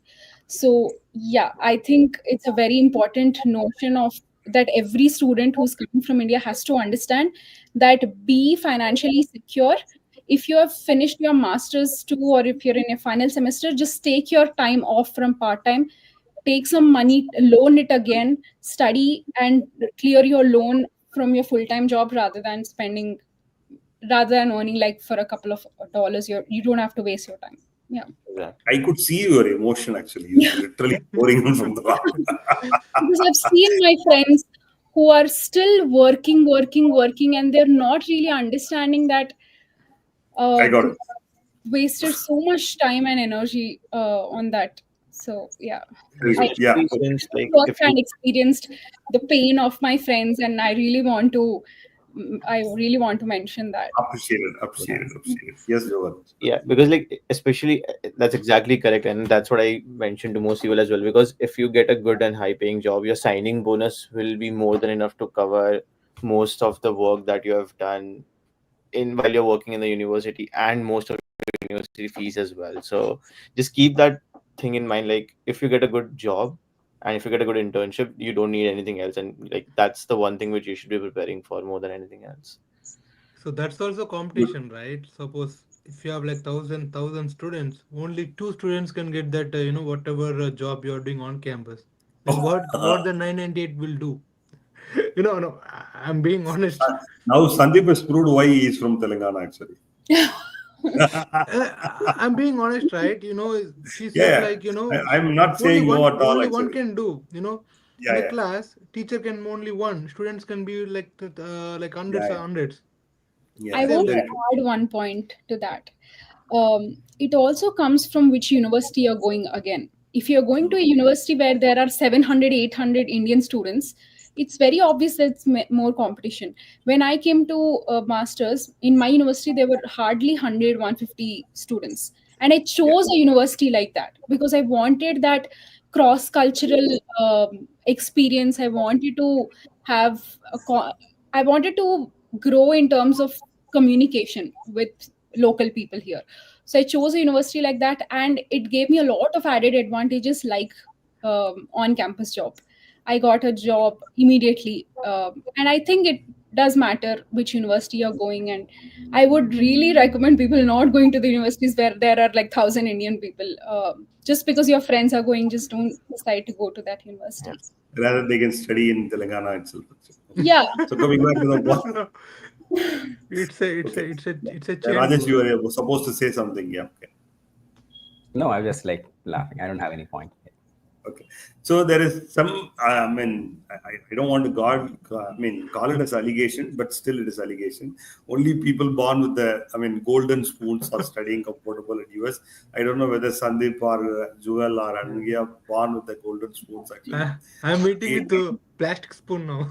So yeah, I think it's a very important notion of that every student who's coming from India has to understand that be financially secure. If you have finished your masters too, or if you're in your final semester, just take your time off from part time, take some money, loan it again, study and clear your loan from your full time job rather than earning like for a couple of dollars. You don't have to waste your time. Yeah. Exactly. I could see your emotion actually. You're literally pouring out from the heart. Because I've seen my friends who are still working, and they're not really understanding that I got they it. wasted so much time and energy on that. So yeah, Very I good. Yeah. Especially Okay. since like if you firsthand experienced the pain of my friends, and I really want to mention that. Appreciated. Appreciated. Appreciated. Yes, Joel. yeah, because like especially that's exactly correct, and that's what I mentioned to most people as well, because if you get a good and high paying job, your signing bonus will be more than enough to cover most of the work that you have done in while you're working in the university, and most of your university fees as well. So just keep that thing in mind, like if you get a good job and if you get a good internship, you don't need anything else, and like that's the one thing which you should be preparing for more than anything else. So that's also competition, right? Suppose if you have like thousand students, only two students can get that whatever job you're doing on campus. Then what the 998 will do? No, I'm being honest. Now Sandeep has proved why he is from Telangana actually. I'm being honest, right? She Yeah, said yeah. like I'm not only saying no one at all only one actually. can do. In Yeah, a yeah. class, teacher can only one. Students can be like Yeah, hundreds and yeah. hundreds. Yeah, I yeah. Same want to Very way. true. add one point to that. It also comes from which university you're going again. If you're going to a university where there are 700, 800 Indian students, it's very obvious that it's more competition. When I came to masters in my university, there were hardly 100, 150 students. And I Yeah. chose a university like that because I wanted that cross cultural experience. Have a co- I wanted to grow in terms of communication with local people here. So I chose a university like that, and it gave me a lot of added advantages like on campus job. I got a job immediately, and I think it does matter which university you're going. And I would really recommend people not going to the universities where there are like 1,000 Indian people. Just because your friends are going, just don't decide to go to that Yeah. university. Rather they can study in Telangana itself. Okay. Yeah. So coming back to the point. No, it's a Okay. it's a it's a chain Rajesh, rule. you were supposed to say something. Yeah. Okay. No, I'm just like laughing. I don't have any point. Okay. So there is some, I mean, I don't want to call it as allegation, but still it is allegation. Only people born with golden spoons are studying comfortable at US. I don't know whether Sandeep or Jewel or Anugia born with the golden spoons actually. I'm eating It, with the plastic spoon now.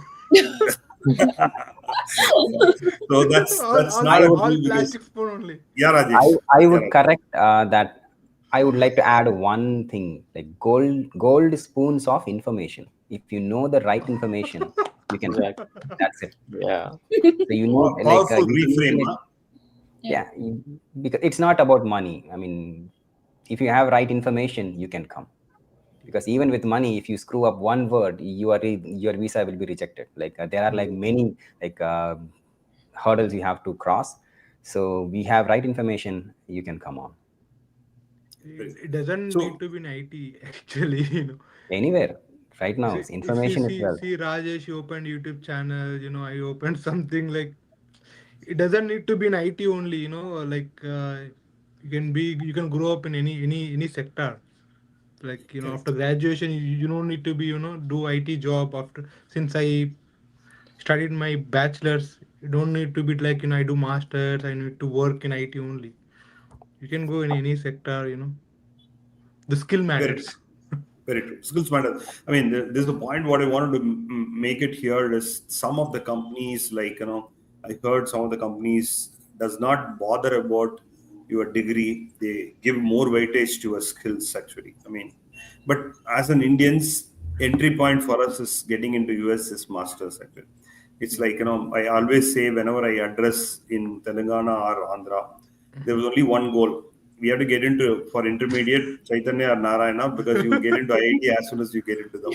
so all that's all not I a would true because, plastic spoon only. yeah, I Rajesh. I Yeah, would Rajesh. correct that. I would like to add one thing, like gold spoons of information. If you know the right information, you can come. Exactly. That's it. Yeah. So you need like Powerful reframe, information. huh? Yeah. Yeah, because it's not about money. I mean, if you have right information, you can come. Because even with money, if you screw up one word, your visa will be rejected. Like there are like many like hurdles you have to cross. So we have right information, you can come on It doesn't need So to be in IT actually. anywhere right now. See, It's see, information is see, wealth. see, Rajesh, you opened YouTube channel. I opened something like it doesn't need to be in IT only. Like you can grow up in any sector. Like correct. after graduation, you don't need to be do IT job after. Since I studied my bachelor's, you don't need to be like I do masters. I need to work in IT only. You can go in any sector. The skill Very true. matters. Very true. Skills matter. I mean, this is the point. What I wanted to make it here is some of the companies, like I heard some of the companies does not bother about your degree. They give more weightage to your skills. Actually, I mean, but as an Indians, entry point for us is getting into US is masters. Actually, it's like I always say whenever I address in Telangana or Andhra, there was only one goal. we have to get into for intermediate Chaitanya or Narayana, because you will get into IIT as soon as you get into them.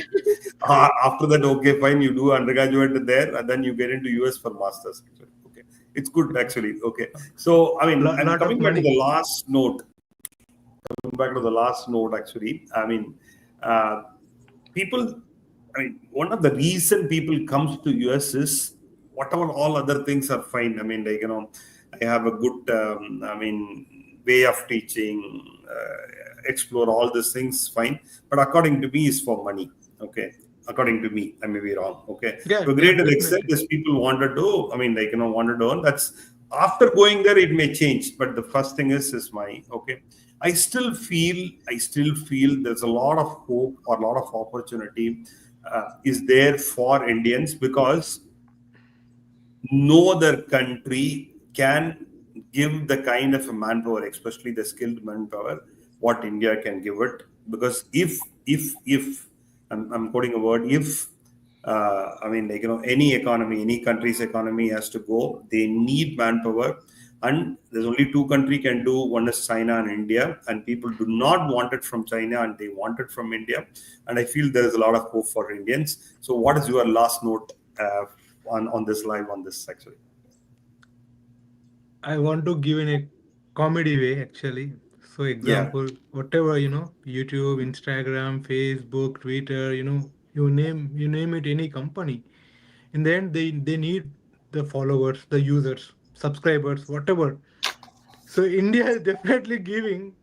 After that, okay, fine, you do undergraduate there, and then you get into US for masters. Okay, it's good actually. Okay, so I mean, and Lot of coming back to money. the last note, actually, I mean, uh, people, I mean, one of the reason people comes to US is whatever all other things are fine. I mean, like, I have a good, I mean, way of teaching, explore all these things, fine. But according to me, is for money. Okay. According to me, I may be wrong. Okay. Yeah, To a yeah, greater extent, definitely. is people wanted to, I mean, like, wanted to earn. That's after going there, it may change. But the first thing is money. Okay. I still feel there's a lot of hope or a lot of opportunity is there for Indians, because no other country can give the kind of manpower, especially the skilled manpower, what India can give it. Because if I'm quoting a word, if I mean, like, any economy, any country's economy has to go, they need manpower. And there's only two country can do, one is China and India, and people do not want it from China and they want it from India. And I feel there is a lot of hope for Indians. So what is your last note on this live, on this actually? I want to give in a comedy way actually. So Yeah, example, whatever, YouTube, Instagram, Facebook, Twitter, you name it, any company. In the end, they need the followers, the users, subscribers, whatever. So India is definitely giving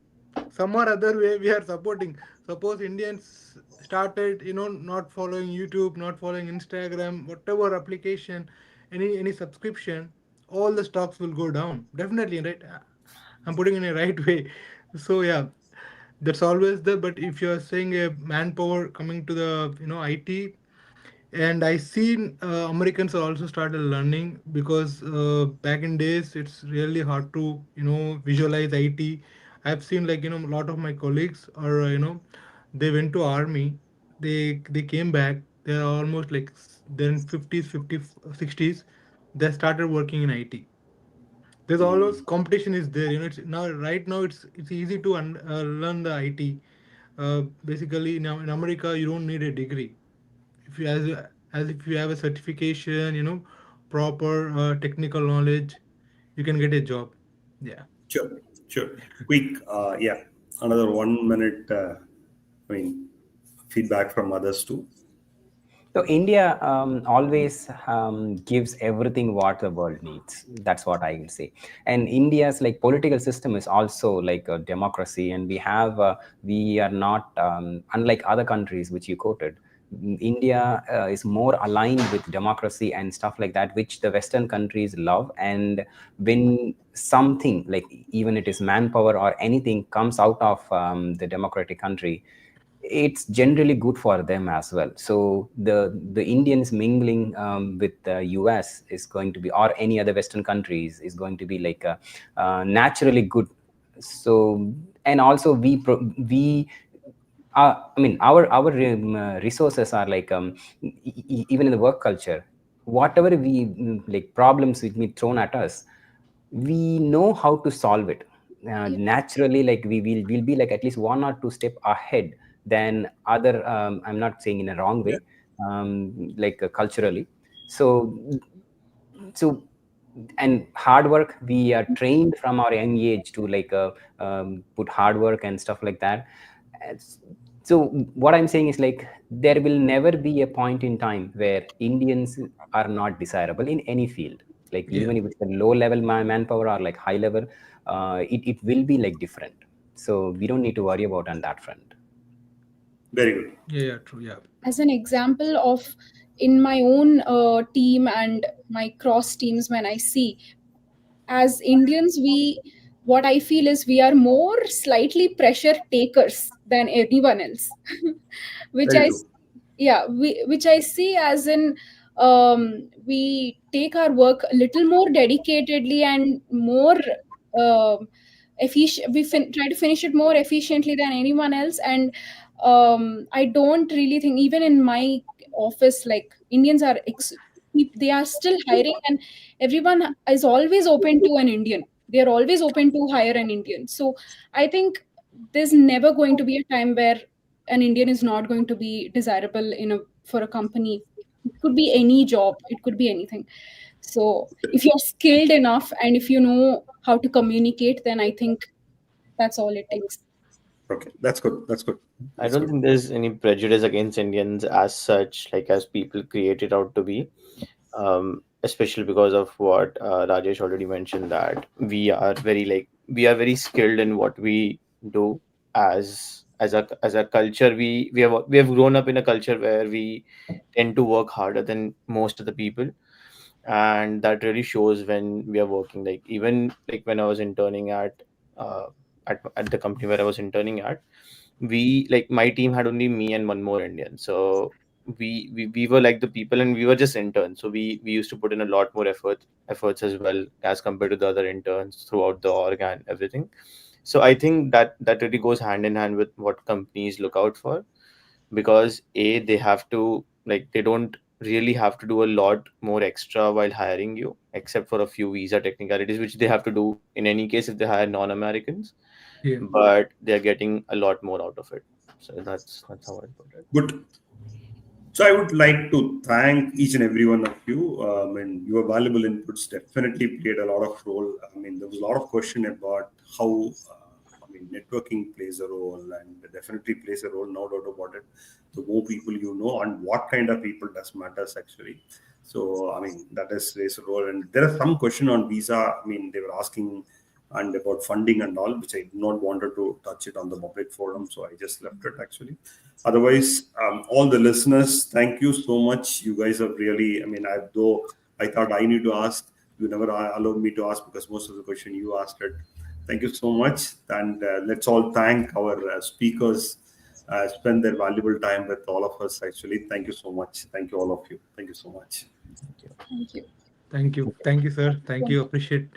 some or other way we are supporting. Suppose Indians started, not following YouTube, not following Instagram, whatever application, any subscription, all the stocks will go down. Definitely, right? I'm putting in a right way. So yeah, that's always there. But if you're saying a manpower coming to the IT, and I seen Americans are also started learning, because back in days it's really hard to visualize IT. I've seen, like, a lot of my colleagues are, they went to army, they came back, they're almost like they're in 50s, 50s, 60s, they started working in IT. There's always competition is there, it's now, right now it's easy to learn the IT. Basically now in America you don't need a degree. If you as if you have a certification, proper technical knowledge, you can get a job. Yeah. sure, sure. Quick, yeah, another 1 minute. I mean, feedback from others too. So India always gives everything what the world needs. That's what I will say. And India's like political system is also like a democracy, and we are not unlike other countries which you quoted. India is more aligned with democracy and stuff like that, which the Western countries love. And when something like even it is manpower or anything comes out of the democratic country, it's generally good for them as well. So the Indians mingling with the US is going to be, or any other Western countries, is going to be like naturally good. So, and also we I mean, our resources are like even in the work culture, whatever we like problems which be thrown at us, we know how to solve it Yeah. naturally. Like we'll be like at least one or two step ahead than other. I'm not saying in a wrong Yeah, way, like culturally. So so and hard work, we are trained from our young age to like put hard work and stuff like that. As- so what I'm saying is like there will never be a point in time where Indians are not desirable in any field. Like Yeah. even if it's a low level manpower or like high level, it will be like different. So we don't need to worry about on that front. very good. Yeah, yeah, true. Yeah. As an example of in my own team and my cross teams, when I see, as Indians, we, what I feel is we are more slightly pressure takers than anyone else, which Very I, true. yeah, which I see as in, we take our work a little more dedicatedly and more efficient. We try to finish it more efficiently than anyone else, and I don't really think even in my office, like Indians are they are still hiring, and everyone is always open to an Indian. they are always open to hire an Indian. So I think there's never going to be a time where an Indian is not going to be desirable for a company. It could be any job, it could be anything. So if you're skilled enough and if you know how to communicate, then I think that's all it takes. Okay, that's good. That's good. I That's don't good. think there's any prejudice against Indians as such, like as people create it out to be. Especially because of what Rajesh already mentioned, that we are very skilled in what we do. As a culture, we have grown up in a culture where we tend to work harder than most of the people, and that really shows when we are working. Like even like when I was interning uh, at the company where I was interning at, we like my team had only me and one more Indian. So we were like the people, and we were just interns. So we used to put in a lot more efforts as well as compared to the other interns throughout the org and everything. So I think that really goes hand in hand with what companies look out for, because they have to, like, they don't really have to do a lot more extra while hiring you, except for a few visa technicalities which they have to do in any case if they hire non-Americans, Yeah. but they're getting a lot more out of it. So that's how I put it. Good. So I would like to thank each and every one of you. And your valuable inputs definitely played a lot of role. I mean, there was a lot of question about how, networking plays a role, and definitely plays a role, no doubt about it. The more people you know, and what kind of people does matters actually. So I mean, that is plays a role. And there are some question on visa. I mean, they were asking and about funding and all, which I did not wanted to touch it on the public forum, so I just left it actually. Otherwise, all the listeners, thank you so much. You guys have really, I mean, though I thought I need to ask, you never allowed me to ask because most of the question you asked it. Thank you so much, and let's all thank our speakers. Spend their valuable time with all of us. Actually, thank you so much. Thank you all of you. Thank you so much. Thank you. Thank you. Thank you, sir. Thank you. Appreciate